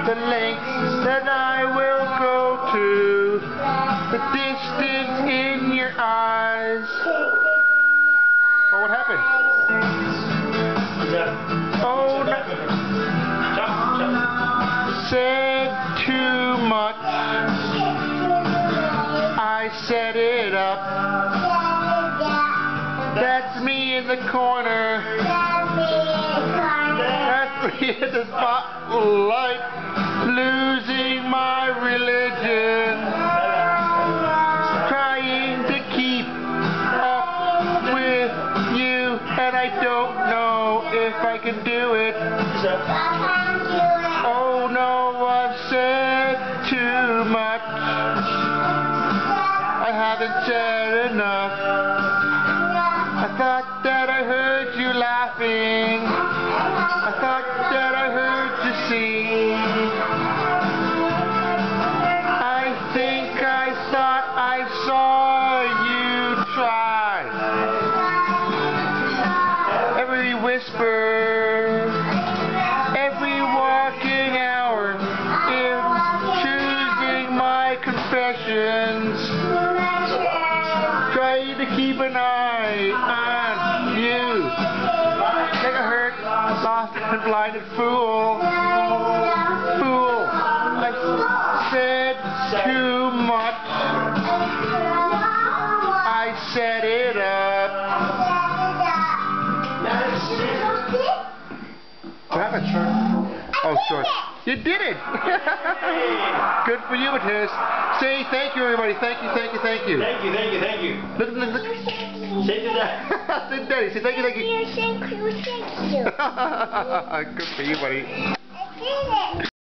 the lengths that I will go to, the distance in your eyes. Oh, what happened? Oh, no. Said too much. I set it up. That's me in the corner. That's me in the spotlight, losing my religion, trying to keep up with you, and I don't know if I can do it. Oh no, I've said too much. I haven't said enough. I thought that I heard you laughing. I thought that I heard you sing. I think I thought I saw you try. Every whisper, every walking hour, in choosing my confessions, trying to keep an eye on you. Like a hurt, lost and blinded fool. Fool. I said too much. I set it up. What happened, Short? Oh, Short. You did it! Good for you, Matthias. Say thank you, everybody. Thank you, thank you, thank you. Thank you, thank you, thank you. Look. Say to Daddy. Say to Daddy. Say thank you, thank you. Thank you. Good for you, buddy. I did it.